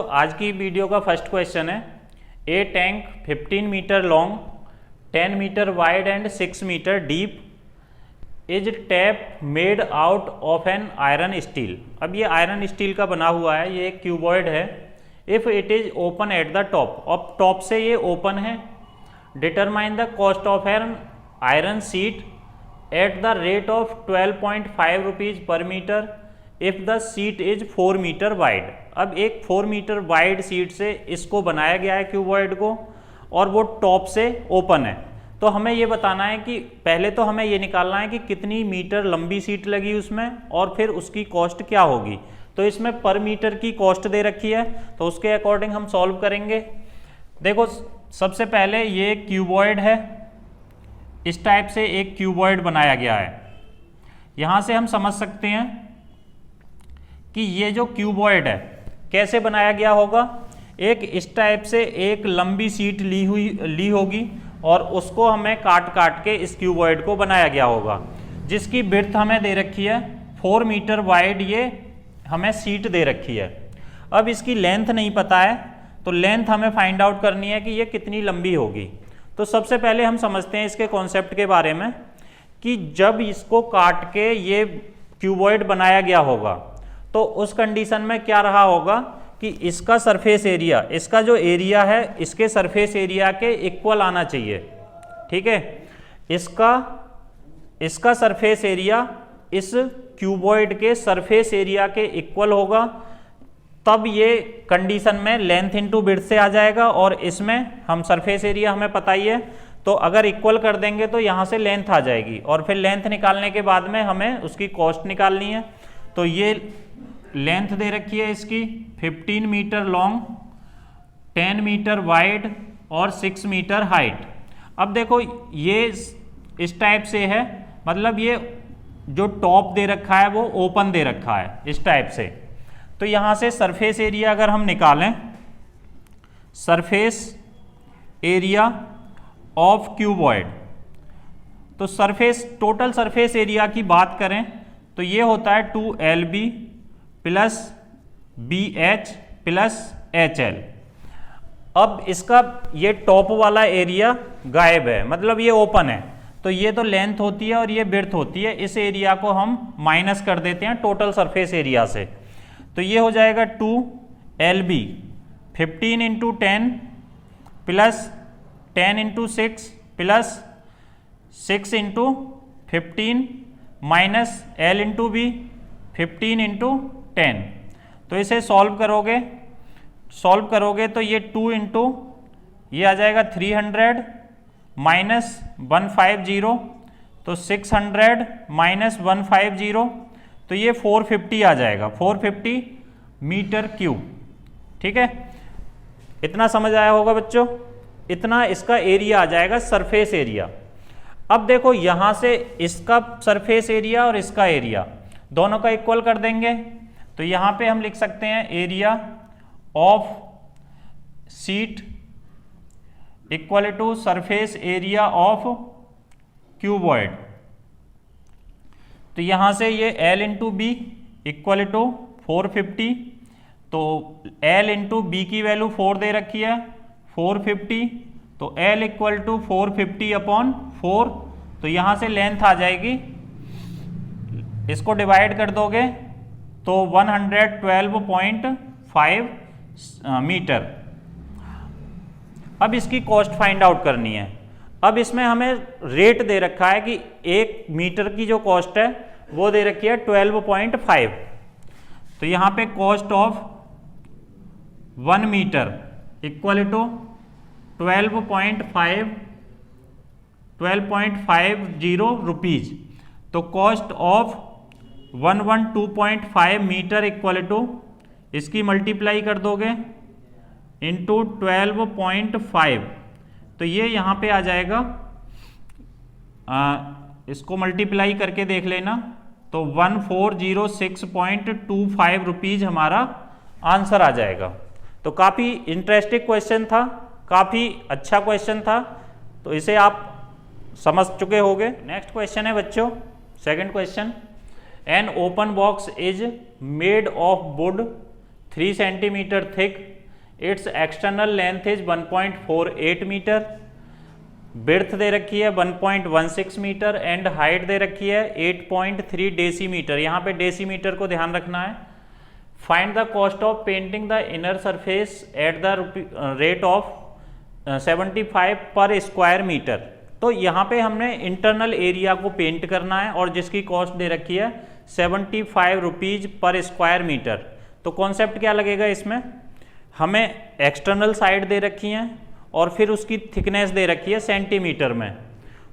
बच्चों आज की वीडियो का फर्स्ट क्वेश्चन है, a tank 15 metre long, 10 metre wide and 6 metre deep is tap made out of an iron steel. अब ये आयरन स्टील का बना हुआ है, ये एक क्यूबॉइड है। If it is open at the top, अब टॉप से ये ओपन है। Determine the cost of an iron sheet at the rate of 12.5 rupees per metre if the sheet is 4 metre wide. अब एक 4 मीटर वाइड सीट से इसको बनाया गया है क्यूबॉइड को, और वो टॉप से ओपन है। तो हमें ये बताना है कि पहले तो हमें ये निकालना है कि कितनी मीटर लंबी सीट लगी उसमें, और फिर उसकी कॉस्ट क्या होगी। तो इसमें पर मीटर की कॉस्ट दे रखी है, तो उसके अकॉर्डिंग हम सॉल्व करेंगे। देखो सबसे पहले ये क्यूबॉइड है, इस टाइप से एक क्यूबॉइड बनाया गया है। यहाँ से हम समझ सकते हैं कि ये जो क्यूबॉइड है कैसे बनाया गया होगा। एक इस टाइप से एक लंबी सीट ली होगी, और उसको हमें काट काट के इस क्यूबॉइड को बनाया गया होगा, जिसकी विड्थ हमें दे रखी है 4 मीटर वाइड, ये हमें सीट दे रखी है। अब इसकी लेंथ नहीं पता है, तो लेंथ हमें फाइंड आउट करनी है कि ये कितनी लंबी होगी। तो सबसे पहले हम समझते हैं इसके कॉन्सेप्ट के बारे में कि जब इसको काट के ये क्यूबॉइड बनाया गया होगा, तो उस कंडीशन में क्या रहा होगा कि इसका सरफेस एरिया, इसका जो एरिया है इसके सरफेस एरिया के इक्वल आना चाहिए। ठीक है, इसका सरफेस एरिया इस क्यूबॉइड के सरफेस एरिया के इक्वल होगा, तब ये कंडीशन में लेंथ इनटू विड्थ से आ जाएगा। और इसमें हम सरफेस एरिया हमें पता ही है, तो अगर इक्वल कर देंगे तो यहाँ से लेंथ आ जाएगी, और फिर लेंथ निकालने के बाद में हमें उसकी कॉस्ट निकालनी है। तो ये लेंथ दे रखी है इसकी 15 मीटर लॉन्ग, 10 मीटर वाइड और 6 मीटर हाइट। अब देखो ये इस टाइप से है, मतलब ये जो टॉप दे रखा है वो ओपन दे रखा है इस टाइप से। तो यहाँ से सरफेस एरिया अगर हम निकालें, सरफेस एरिया ऑफ क्यूबॉइड, तो टोटल सरफेस एरिया की बात करें तो ये होता है 2LB plus BH plus HL। अब इसका ये टॉप वाला एरिया गायब है, मतलब ये ओपन है, तो ये तो लेंथ होती है और ये विड्थ होती है। इस एरिया को हम माइनस कर देते हैं टोटल सरफेस एरिया से, तो ये हो जाएगा 2LB 15 into 10 plus 10 into 6 plus 6 into 15 minus L into B 15 into 10। तो इसे सॉल्व करोगे तो ये 2 इंटू ये आ जाएगा 300 माइनस 150, तो 600 माइनस 150, तो ये 450 आ जाएगा, 450 मीटर क्यूब। ठीक है, इतना समझ आया होगा बच्चों, इतना इसका एरिया आ जाएगा, सरफेस एरिया। अब देखो यहां से इसका सरफेस एरिया और इसका एरिया दोनों का इक्वल कर देंगे, तो यहां पे हम लिख सकते हैं area of sheet equal to surface area of cuboid. तो यहां से ये L into B equal to 450, तो L इंटू बी की वैल्यू 4 दे रखी है 450, तो L इक्वल टू 450 अपॉन 4, तो यहां से लेंथ आ जाएगी, इसको डिवाइड कर दोगे तो 112.5 मीटर। अब इसकी कॉस्ट फाइंड आउट करनी है। अब इसमें हमें रेट दे रखा है कि 1 मीटर की जो कॉस्ट है वो दे रखी है 12.5, तो यहां पे cost of 1 metre equal to 12.50 rupees. तो cost of 112.5 metre equal to इसकी मल्टीप्लाई कर दोगे इंटू 12.5, तो ये यहाँ पे आ जाएगा, इसको मल्टीप्लाई करके देख लेना, तो 1406.25 रुपीज हमारा आंसर आ जाएगा। तो काफ़ी इंटरेस्टिंग क्वेश्चन था, काफ़ी अच्छा क्वेश्चन था, तो इसे आप समझ चुके होंगे। नेक्स्ट क्वेश्चन है बच्चों, second question, an open box is made of wood 3 centimetre thick its external length is 1.48 metre, width दे रखी है 1.16 मीटर एंड हाइट दे रखी है 8.3 डेसीमीटर। यहाँ पे डेसीमीटर को ध्यान रखना है। Find the cost of painting the inner surface at the rate of 75 पर स्क्वायर मीटर। तो यहाँ पे हमने इंटरनल एरिया को पेंट करना है और जिसकी कॉस्ट दे रखी है 75 रुपीज पर स्क्वायर मीटर। तो कॉन्सेप्ट क्या लगेगा इसमें, हमें एक्सटर्नल साइड दे रखी है और फिर उसकी थिकनेस दे रखी है सेंटीमीटर में।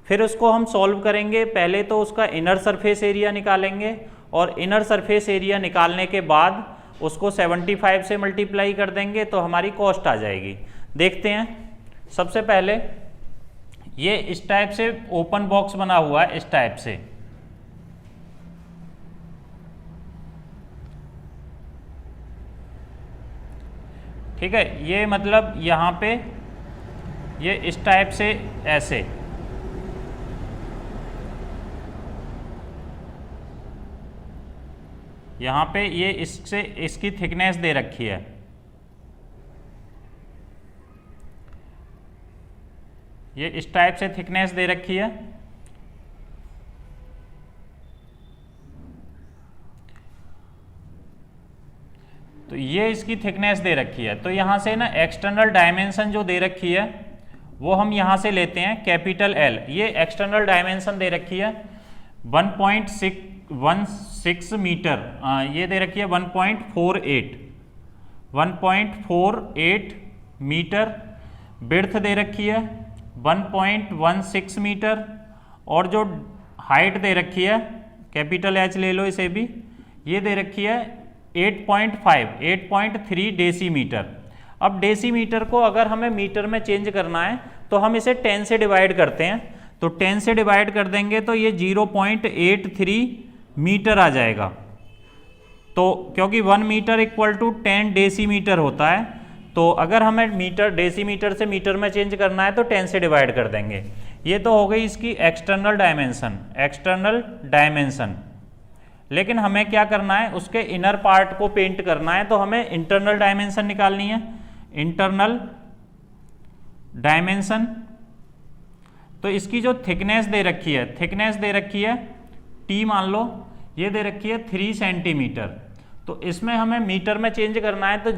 फिर उसको हम सॉल्व करेंगे, पहले तो उसका इनर सरफेस एरिया निकालेंगे और इनर सरफेस एरिया निकालने के बाद उसको 75 से मल्टीप्लाई कर देंगे तो हमारी कॉस्ट आ जाएगी। देखते हैं, सबसे पहले ये इस टाइप से ओपन बॉक्स बना हुआ है, इस टाइप से। ठीक है, ये मतलब यहाँ पे ये इस टाइप से ऐसे, यहाँ पे ये इससे इसकी थिकनेस दे रखी है। ये इस टाइप से थिकनेस दे रखी है। तो ये इसकी थिकनेस दे रखी है। तो यहाँ से ना एक्सटर्नल डायमेंशन जो दे रखी है वो हम यहाँ से लेते हैं कैपिटल L। ये एक्सटर्नल डायमेंशन दे रखी है 1.16 मीटर, ये दे रखी है 1.48 मीटर। विड्थ दे रखी है 1.16 मीटर और जो हाइट दे रखी है कैपिटल H ले लो इसे भी, ये दे रखी है 8.3 डेसीमीटर। अब डेसीमीटर को अगर हमें मीटर में चेंज करना है तो हम इसे 10 से डिवाइड करते हैं। तो 10 से डिवाइड कर देंगे तो ये 0.83 मीटर आ जाएगा। तो क्योंकि 1 मीटर इक्वल टू 10 डेसीमीटर होता है, तो अगर हमें मीटर डेसीमीटर से मीटर में चेंज करना है तो 10 से डिवाइड कर देंगे। ये तो हो गई इसकी एक्सटर्नल डायमेंशन। लेकिन हमें क्या करना है, उसके इनर पार्ट को पेंट करना है, तो हमें इंटरनल डायमेंशन निकालनी है। इंटरनल डायमेंशन, तो इसकी जो थिकनेस दे रखी है, T मान लो, ये दे रखी है 3 सेंटीमीटर। तो इसमें हमें मीटर में चेंज करना है तो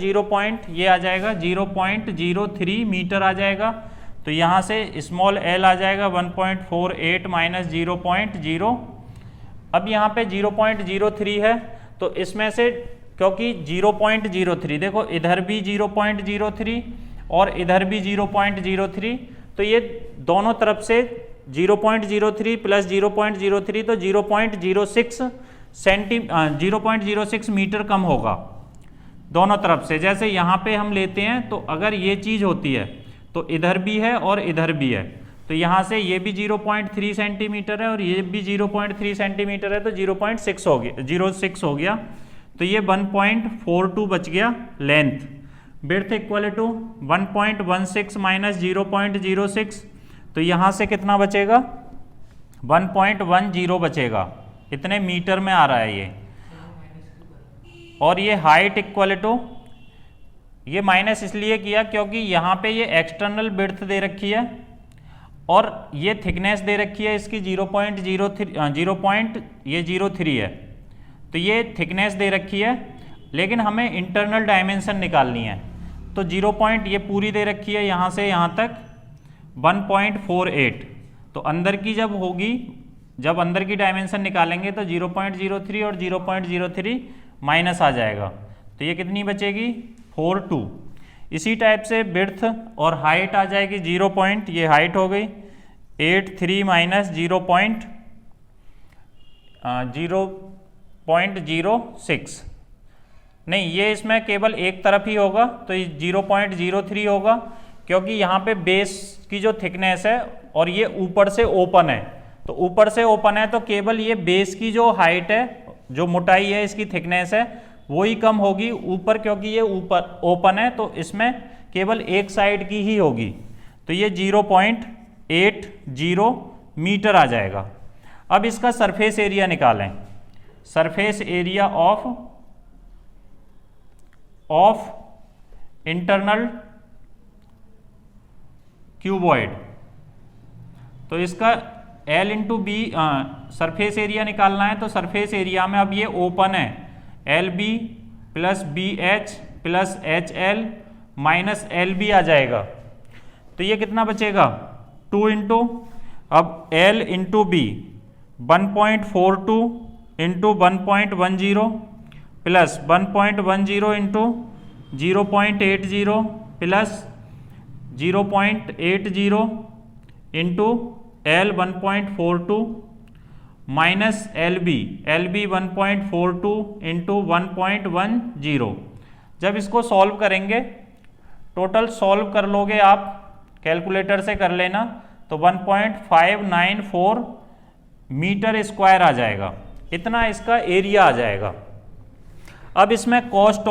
ये आ जाएगा 0.03 मीटर आ जाएगा। तो यहाँ से स्मॉल l आ जाएगा 1.48 माइनस 0.0। अब यहाँ पे 0.03 है, तो इसमें से क्योंकि 0.03 देखो इधर भी 0.03 और इधर भी 0.03, तो ये दोनों तरफ से 0.03 प्लस 0.03 तो 0.06 मीटर कम होगा दोनों तरफ से। जैसे यहाँ पे हम लेते हैं तो अगर ये चीज़ होती है तो इधर भी है और इधर भी है, तो यहाँ से ये भी 0.3 सेंटीमीटर है और ये भी 0.3 सेंटीमीटर है, तो 0.6 हो गया। तो ये 1.42 बच गया length. Width equal to 1.16 minus 0.06, तो यहाँ से कितना बचेगा 1.10 बचेगा, इतने मीटर में आ रहा है ये। और ये हाइट इक्वल टू, ये माइनस इसलिए किया क्योंकि यहाँ पे ये एक्सटर्नल विड्थ दे रखी है और ये थिकनेस दे रखी है इसकी 0.03 है, तो ये थिकनेस दे रखी है। लेकिन हमें इंटरनल डायमेंशन निकालनी है, तो 0. ये पूरी दे रखी है यहाँ से यहाँ तक 1.48। तो अंदर की जब होगी, जब अंदर की डायमेंशन निकालेंगे तो 0.03 और 0.03 माइनस आ जाएगा, तो ये कितनी बचेगी 42। इसी टाइप से विड्थ और हाइट आ जाएगी 0. ये हाइट हो गई 83 माइनस 0.06, नहीं ये इसमें केवल एक तरफ ही होगा, तो 0.03 होगा क्योंकि यहाँ पे बेस की जो थिकनेस है और ये ऊपर से ओपन है, तो ऊपर से ओपन है तो केवल ये बेस की जो हाइट है, जो मोटाई है, इसकी थिकनेस है वो ही कम होगी ऊपर, क्योंकि ये ऊपर ओपन है तो इसमें केवल एक साइड की ही होगी, तो ये 0.80 मीटर आ जाएगा। अब इसका सरफेस एरिया निकालें। Surface area of internal cuboid. तो इसका L into B surface area निकालना है, तो सरफेस एरिया में अब ये ओपन है, l b plus b h plus h l minus l b आ जाएगा। तो ये कितना बचेगा 2 इंटू, अब L into b 1.42 into 1.10 plus 1.10 into 0.80 plus 0.80 into L 1.42 minus l b 1.42 into 1.10। जब इसको सॉल्व करेंगे, टोटल सॉल्व कर लोगे आप, कैलकुलेटर से कर लेना, तो 1.594 मीटर स्क्वायर आ जाएगा, इतना इसका एरिया आ जाएगा। अब इसमें cost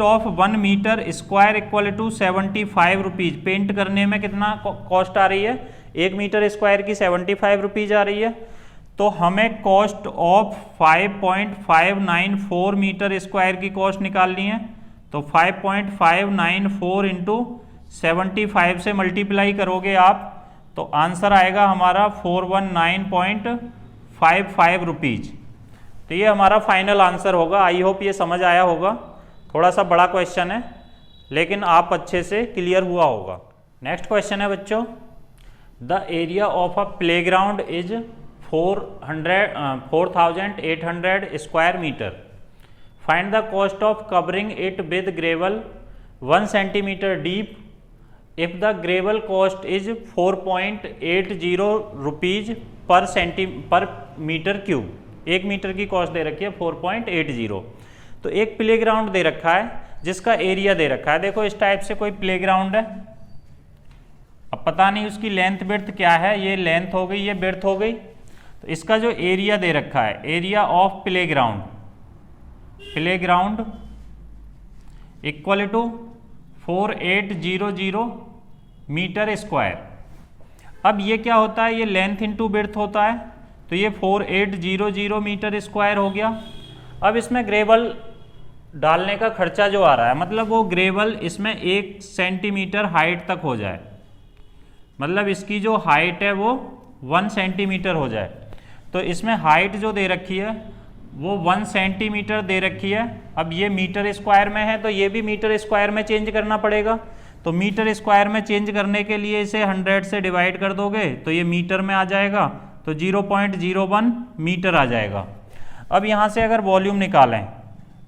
of 1 metre square equal to 75 rupees. Paint करने में कितना कॉस्ट आ रही है, 1 मीटर स्क्वायर की 75 रुपीज़ आ रही है। तो हमें कॉस्ट ऑफ 5.594 मीटर स्क्वायर की कॉस्ट निकालनी है। तो 5.594 इंटू 75 से मल्टीप्लाई करोगे आप, तो आंसर आएगा हमारा 419.55 रुपीज़। तो ये हमारा फाइनल आंसर होगा। आई होप ये समझ आया होगा। थोड़ा सा बड़ा क्वेश्चन है, लेकिन आप अच्छे से क्लियर हुआ होगा। नेक्स्ट क्वेश्चन है बच्चों, the area of a playground is 4800 square metre. Find the cost of covering it with gravel 1 centimetre deep if the gravel cost is 4.80 rupees per metre cube. 1 metre की cost दे रखी है 4.80। तो एक playground दे रखा है जिसका एरिया दे रखा है। देखो इस टाइप से कोई प्लेग्राउंड है, अब पता नहीं उसकी लेंथ बिड्थ क्या है, ये लेंथ हो गई, ये बिड्थ हो गई। तो इसका जो एरिया दे रखा है, area of playground equal to 4800 metre square. अब ये क्या होता है, ये लेंथ इंटू बिड्थ होता है, तो ये 4800 मीटर स्क्वायर हो गया। अब इसमें ग्रेवल डालने का खर्चा जो आ रहा है, मतलब वो ग्रेवल इसमें 1 सेंटीमीटर हाइट तक हो जाए, मतलब इसकी जो हाइट है वो 1 सेंटीमीटर हो जाए। तो इसमें हाइट जो दे रखी है वो 1 सेंटीमीटर दे रखी है। अब ये मीटर स्क्वायर में है, तो ये भी मीटर स्क्वायर में चेंज करना पड़ेगा। तो मीटर स्क्वायर में चेंज करने के लिए इसे 100 से डिवाइड कर दोगे तो ये मीटर में आ जाएगा, तो 0.01 मीटर आ जाएगा। अब यहाँ से अगर वॉल्यूम निकालें,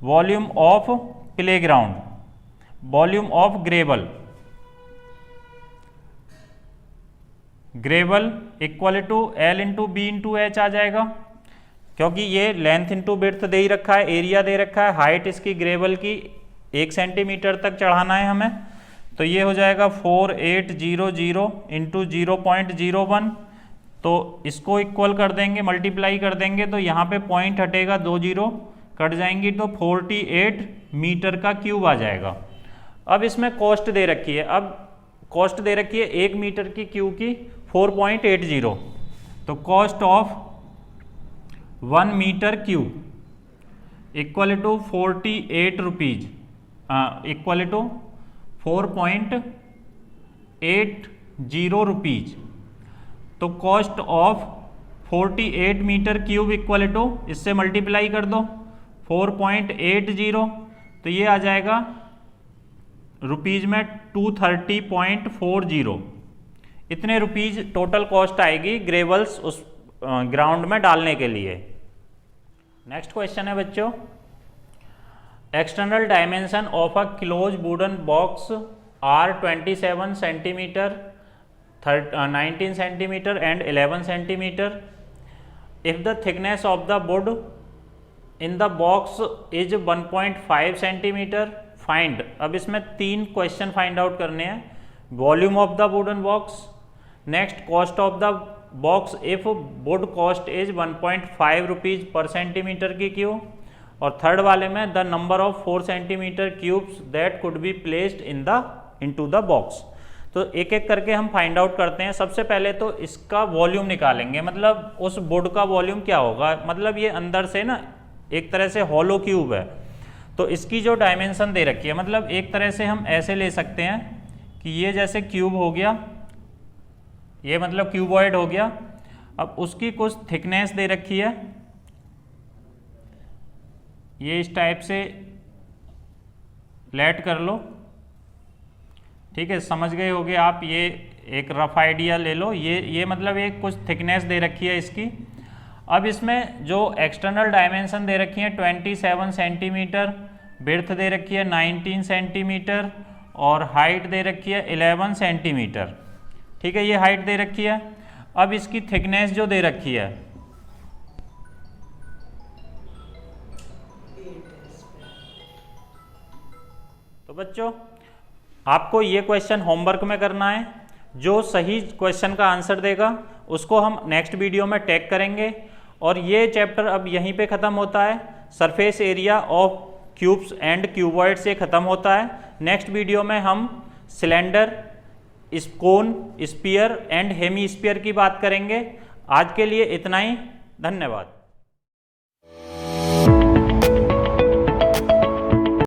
volume of playground, volume of gravel equal to L into B into H आ जाएगा, क्योंकि ये लेंथ इंटू बिड्थ दे ही रखा है, एरिया दे रखा है, हाइट इसकी ग्रेवल की 1 सेंटीमीटर तक चढ़ाना है हमें। तो ये हो जाएगा 4800 इंटू 0.01। तो इसको इक्वल कर देंगे, मल्टीप्लाई कर देंगे, तो यहाँ पे पॉइंट हटेगा, 2 जीरो कट जाएंगी, तो 48 मीटर का क्यूब आ जाएगा। अब इसमें कॉस्ट दे रखी है, अब कॉस्ट दे रखी है 1 मीटर की क्यूब की 4.80। तो cost of 1 metre cube equal to 48 rupees equal to 4.80 rupees. तो cost of 48 metre cube equal to, इससे मल्टीप्लाई कर दो 4.80, तो ये आ जाएगा रुपीज़ में 230.40। इतने रुपीज़ टोटल कॉस्ट आएगी ग्रेवल्स उस ग्राउंड में डालने के लिए। नेक्स्ट क्वेश्चन है बच्चों, external dimension of a close wooden box are 27 centimeter, 19 centimeter and 11 centimeter. If the thickness of the wood in the box is 1.5 centimeter, find. अब इसमें 3 क्वेश्चन फाइंड आउट करने हैं। Volume of the wooden box, next cost of the box if wood cost is 1.5 rupees पर centimetre की cube, और third वाले में the number of 4 centimetre cubes that could be placed into the box. तो एक एक करके हम फाइंड आउट करते हैं। सबसे पहले तो इसका वॉल्यूम निकालेंगे, मतलब उस वुड का वॉल्यूम क्या होगा, मतलब ये अंदर से ना एक तरह से हॉलो क्यूब है, तो तो इसकी जो डायमेंशन दे रखी है, मतलब एक तरह से हम ऐसे ले सकते हैं कि ये जैसे क्यूब हो गया, ये मतलब क्यूबॉइड हो गया। अब उसकी कुछ थिकनेस दे रखी है, ये इस टाइप से लेट कर लो, ठीक है, समझ गए होगे आप। ये एक रफ आइडिया ले लो, ये मतलब एक कुछ थिकनेस दे रखी है इसकी। अब इसमें जो एक्सटर्नल डायमेंशन दे रखी है 27 सेंटीमीटर, विड्थ दे रखी है 19 सेंटीमीटर और हाइट दे रखी है 11 सेंटीमीटर, ठीक है, ये हाइट दे रखी है। अब इसकी थिकनेस जो दे रखी है तो बच्चों आपको ये क्वेश्चन होमवर्क में करना है। जो सही क्वेश्चन का आंसर देगा उसको हम नेक्स्ट वीडियो में टैग करेंगे। और ये चैप्टर अब यहीं पे ख़त्म होता है, surface area of cubes and cuboid से ख़त्म होता है। नेक्स्ट वीडियो में हम cylinder, cone, sphere and hemisphere की बात करेंगे। आज के लिए इतना ही, धन्यवाद।